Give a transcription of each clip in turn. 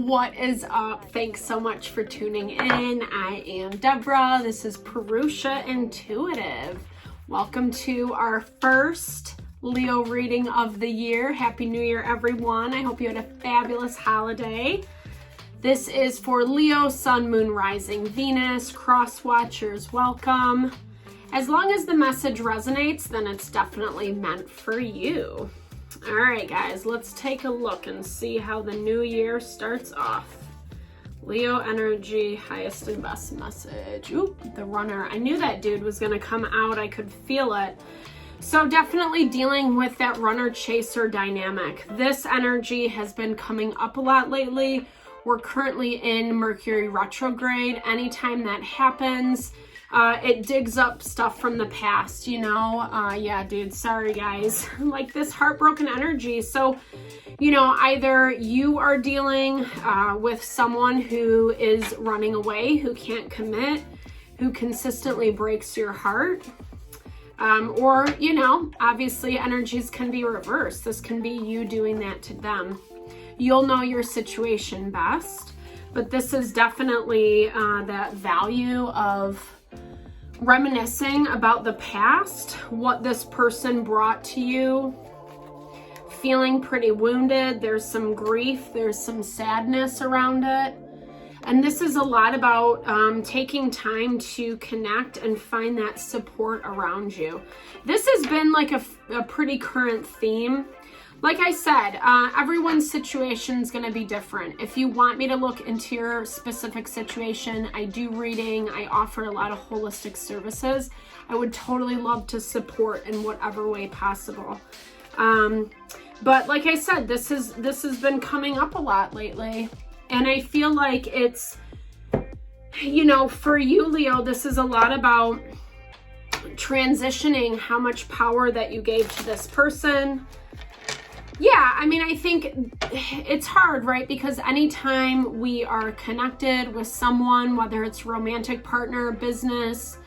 what is up? Thanks so much for tuning in. I am Deborah. This is Purusha Intuitive. Welcome to our first Leo reading of the year. Happy New Year, everyone. I hope you had a fabulous holiday. This is for Leo, Sun, Moon, Rising, Venus, Cross Watchers. Welcome. As long as the message resonates, then it's definitely meant for you. All right, guys, let's take a look and see how the new year starts off. Leo energy, highest and best message. Oop, the runner. I knew that dude was going to come out. I could feel it. So definitely dealing with that runner-chaser dynamic. This energy has been coming up a lot lately. We're currently in Mercury retrograde. Anytime that happens, it digs up stuff from the past, you know? Yeah, dude, sorry, guys. Like this heartbroken energy. So, you know, either you are dealing with someone who is running away, who can't commit, who consistently breaks your heart. Or, you know, obviously energies can be reversed. This can be you doing that to them. You'll know your situation best, but this is definitely that value of reminiscing about the past, what this person brought to you, feeling pretty wounded. There's some grief, there's some sadness around it. And this is a lot about taking time to connect and find that support around you. This has been like a pretty current theme. Like I said, everyone's situation is going to be different. If you want me to look into your specific situation, I do reading. I offer a lot of holistic services. I would totally love to support in whatever way possible. But like I said, this has been coming up a lot lately. And I feel like it's, you know, for you, Leo, this is a lot about transitioning how much power that you gave to this person. Yeah, I mean, I think it's hard, right? Because anytime we are connected with someone, whether it's romantic partner, business,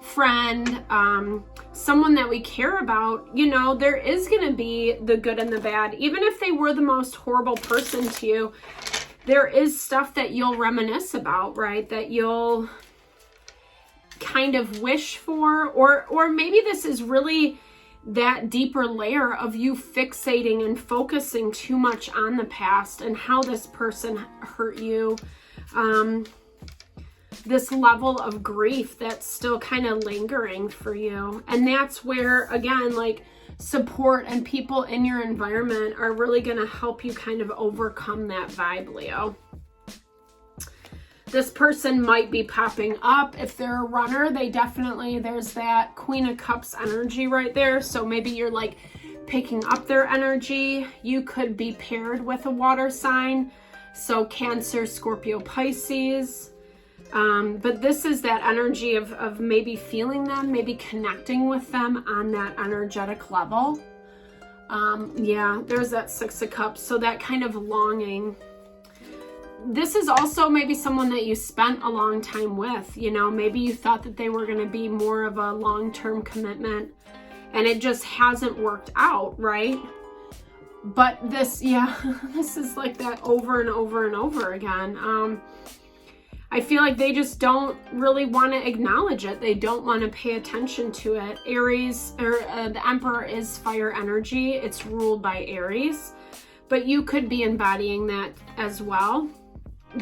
friend, someone that we care about, you know, there is going to be the good and the bad. Even if they were the most horrible person to you, there is stuff that you'll reminisce about, right? That you'll kind of wish for, or maybe this is really that deeper layer of you fixating and focusing too much on the past and how this person hurt you. This level of grief that's still kind of lingering for you. And that's where, again, like support and people in your environment are really going to help you kind of overcome that vibe, Leo. This person might be popping up. If they're a runner, there's that Queen of Cups energy right there. So maybe you're like picking up their energy. You could be paired with a water sign. So Cancer, Scorpio, Pisces. But this is that energy of maybe feeling them, maybe connecting with them on that energetic level. Yeah, there's that Six of Cups. So that kind of longing. This is also maybe someone that you spent a long time with, you know, maybe you thought that they were going to be more of a long-term commitment and it just hasn't worked out, right? But this, yeah, this is like that over and over and over again. I feel like they just don't really want to acknowledge it. They don't want to pay attention to it. Aries, or the Emperor is fire energy. It's ruled by Aries, but you could be embodying that as well.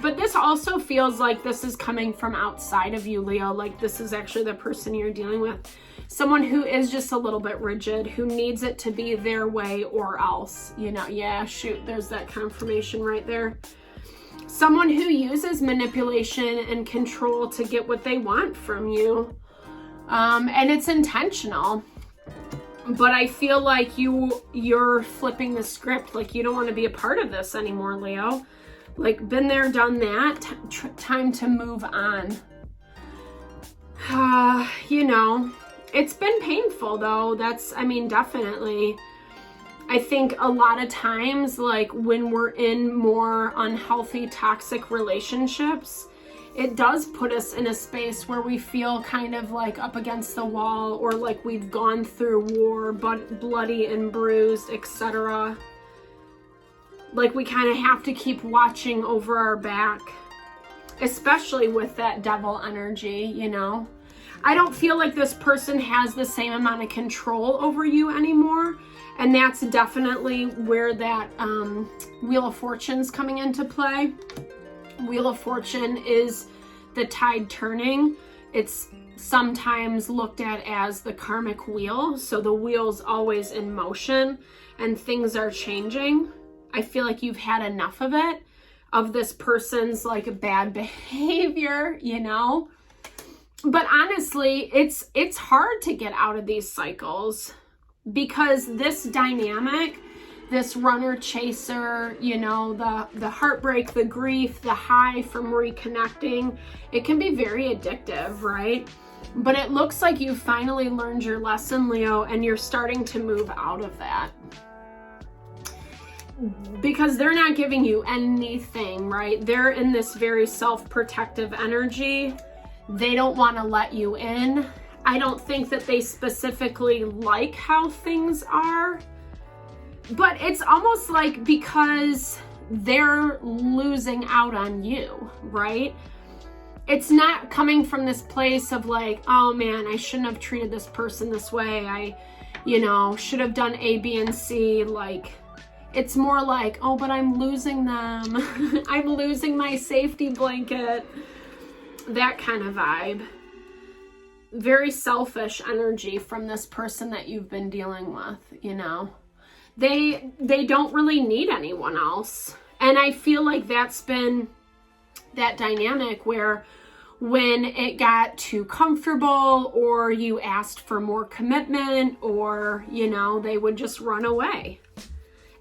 But this also feels like this is coming from outside of you, Leo. Like this is actually the person you're dealing with. Someone who is just a little bit rigid, who needs it to be their way or else. You know, yeah, shoot, there's that confirmation right there. Someone who uses manipulation and control to get what they want from you. And it's intentional. But I feel like you're flipping the script. Like you don't want to be a part of this anymore, Leo. Like, been there, done that. Time to move on. You know, it's been painful, though. I mean, definitely. I think a lot of times, like, when we're in more unhealthy, toxic relationships, it does put us in a space where we feel kind of like up against the wall or like we've gone through war, but bloody and bruised, etc. like we kind of have to keep watching over our back, especially with that devil energy, you know. I don't feel like this person has the same amount of control over you anymore. And that's definitely where that Wheel of Fortune's coming into play. Wheel of Fortune is the tide turning. It's sometimes looked at as the karmic wheel. So the wheel's always in motion and things are changing. I feel like you've had enough of it, of this person's like bad behavior, you know. But honestly, it's hard to get out of these cycles, because this dynamic, this runner chaser, you know, the heartbreak, the grief, the high from reconnecting, it can be very addictive, right? But it looks like you finally learned your lesson, Leo, and you're starting to move out of that. Because they're not giving you anything, right? They're in this very self-protective energy. They don't want to let you in. I don't think that they specifically like how things are, but it's almost like because they're losing out on you, right? It's not coming from this place of like, oh man, I shouldn't have treated this person this way. I, you know, should have done A, B, and C. Like, it's more like, oh, but I'm losing them. I'm losing my safety blanket. That kind of vibe. Very selfish energy from this person that you've been dealing with, you know. They don't really need anyone else. And I feel like that's been that dynamic where when it got too comfortable or you asked for more commitment, or, you know, they would just run away.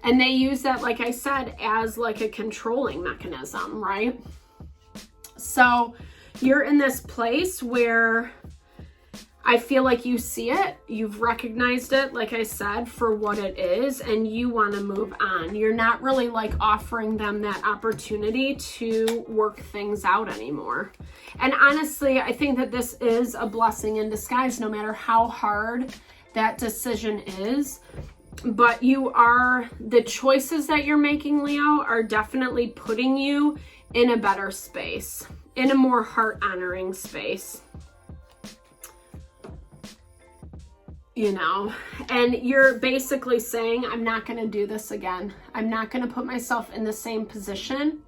And they use that, like I said, as like a controlling mechanism, right? So you're in this place where I feel like you see it, you've recognized it, like I said, for what it is, and you want to move on. You're not really like offering them that opportunity to work things out anymore. And honestly, I think that this is a blessing in disguise, no matter how hard that decision is. But the choices that you're making, Leo, are definitely putting you in a better space, in a more heart-honoring space. You know, and you're basically saying, I'm not going to do this again. I'm not going to put myself in the same position.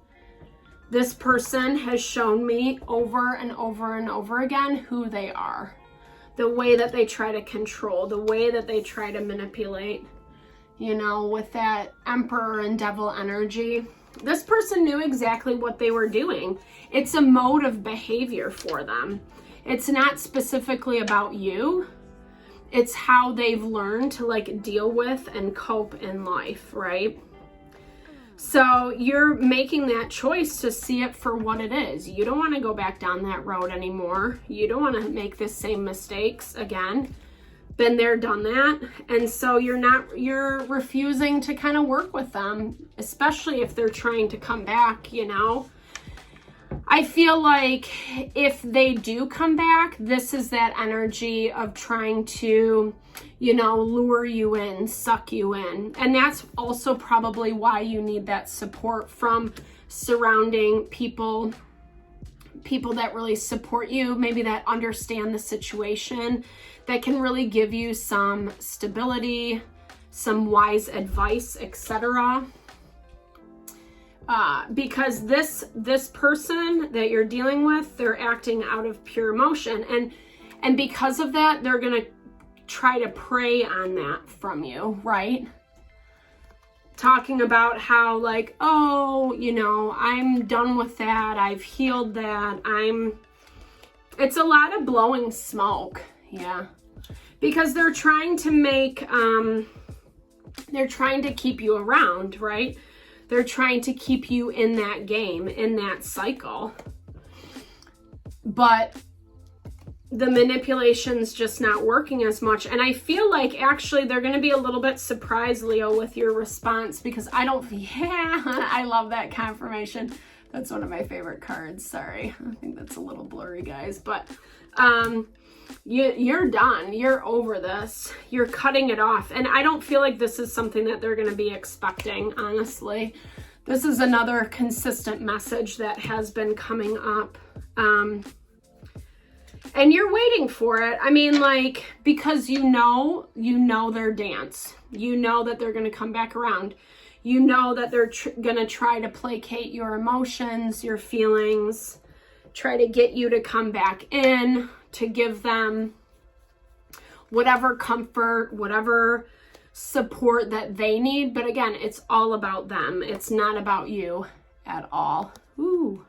This person has shown me over and over and over again who they are. The way that they try to control, the way that they try to manipulate, you know, with that Emperor and Devil energy. This person knew exactly what they were doing. It's a mode of behavior for them. It's not specifically about you. It's how they've learned to like deal with and cope in life, right? So you're making that choice to see it for what it is. You don't want to go back down that road anymore. You don't want to make the same mistakes again. Been there, done that. And so you're refusing to kind of work with them, especially if they're trying to come back, you know. I feel like if they do come back, this is that energy of trying to, you know, lure you in, suck you in. And that's also probably why you need that support from surrounding people that really support you, maybe that understand the situation, that can really give you some stability, some wise advice, etc. Because this person that you're dealing with, they're acting out of pure emotion, and because of that, they're gonna try to prey on that from you, right? Talking about how like, oh, you know, I'm done with that, I've healed that, it's a lot of blowing smoke, yeah, because they're trying to make, they're trying to keep you around, right? They're trying to keep you in that game, in that cycle. But the manipulation's just not working as much. And I feel like actually they're going to be a little bit surprised, Leo, with your response, because I love that confirmation. That's one of my favorite cards. Sorry. I think that's a little blurry, guys. But You're done. You're over this. You're cutting it off. And I don't feel like this is something that they're going to be expecting, honestly. This is another consistent message that has been coming up. And you're waiting for it. I mean, like, because you know their dance. You know that they're going to come back around. You know that they're going to try to placate your emotions, your feelings, try to get you to come back in, to give them whatever comfort, whatever support that they need. But again, it's all about them. It's not about you at all. Ooh.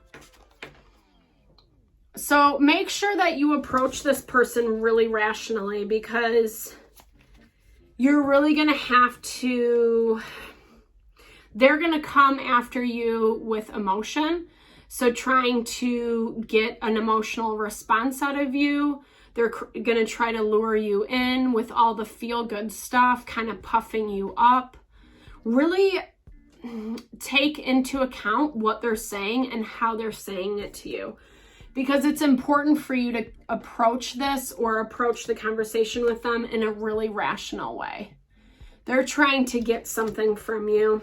So make sure that you approach this person really rationally, because you're really going to have to, they're going to come after you with emotion. So trying to get an emotional response out of you. They're going to try to lure you in with all the feel-good stuff, kind of puffing you up. Really take into account what they're saying and how they're saying it to you. Because it's important for you to approach this or approach the conversation with them in a really rational way. They're trying to get something from you,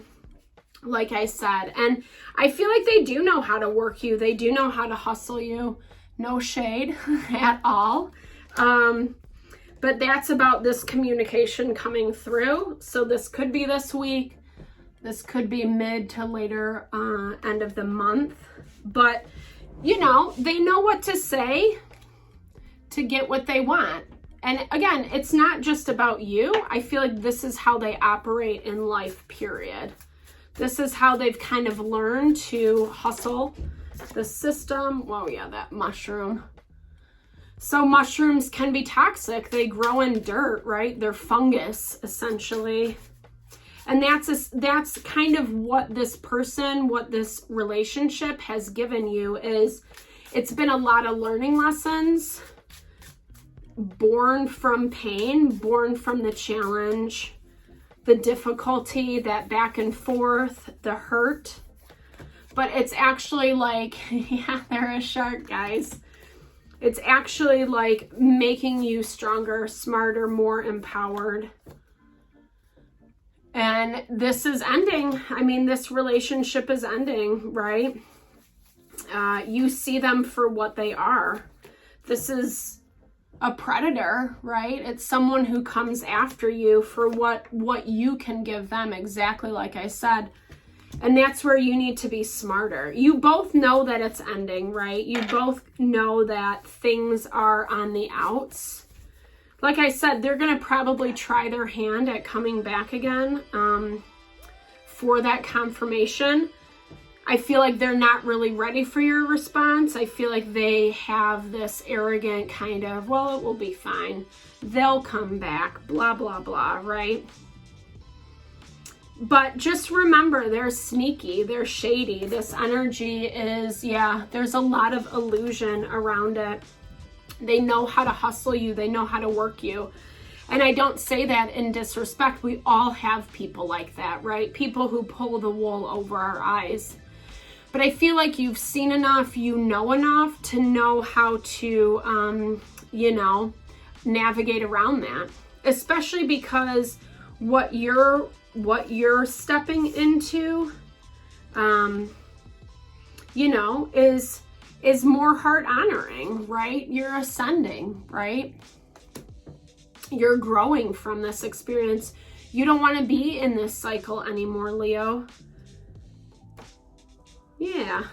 like I said. And I feel like they do know how to work you. They do know how to hustle you. No shade at all. But that's about this communication coming through. So this could be this week. This could be mid to later end of the month. But you know, they know what to say to get what they want. And again, it's not just about you. I feel like this is how they operate in life, period. This is how they've kind of learned to hustle the system. Whoa, yeah, that mushroom. So mushrooms can be toxic. They grow in dirt, right? They're fungus, essentially. And that's kind of what this person, what this relationship has given you is, it's been a lot of learning lessons, born from pain, born from the challenge, the difficulty, that back and forth, the hurt. But it's actually like, yeah, they're a shark, guys. It's actually like making you stronger, smarter, more empowered. And this is ending. I mean, this relationship is ending, right? You see them for what they are. This is a predator, right? It's someone who comes after you for what you can give them, exactly like I said. And that's where you need to be smarter. You both know that it's ending, right? You both know that things are on the outs. Like I said, they're going to probably try their hand at coming back again for that confirmation. I feel like they're not really ready for your response. I feel like they have this arrogant kind of, well, it will be fine. They'll come back, blah, blah, blah, right? But just remember, they're sneaky, they're shady. This energy is, yeah, there's a lot of illusion around it. They know how to hustle you. They know how to work you. And I don't say that in disrespect. We all have people like that, right? People who pull the wool over our eyes. But I feel like you've seen enough, you know enough to know how to, navigate around that. Especially because what you're stepping into, is more heart honoring, right? You're ascending, right? You're growing from this experience. You don't want to be in this cycle anymore, Leo. Yeah.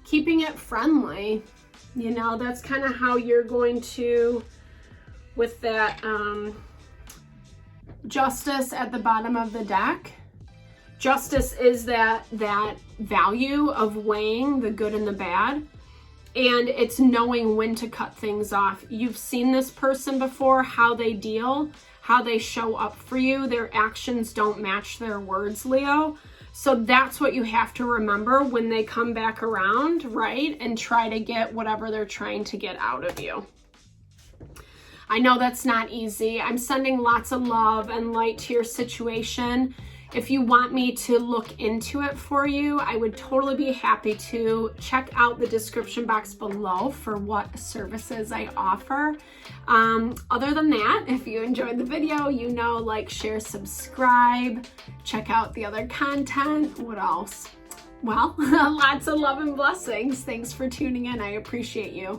Keeping it friendly. That's kind of how you're going to, with that Justice at the bottom of the deck. Justice is that value of weighing the good and the bad. And it's knowing when to cut things off. You've seen this person before, how they deal, how they show up for you. Their actions don't match their words, Leo. So that's what you have to remember when they come back around, right? And try to get whatever they're trying to get out of you. I know that's not easy. I'm sending lots of love and light to your situation. If you want me to look into it for you, I would totally be happy to. Check out the description box below for what services I offer. Other than that, if you enjoyed the video, like, share, subscribe, check out the other content. What else? Well, lots of love and blessings. Thanks for tuning in. I appreciate you.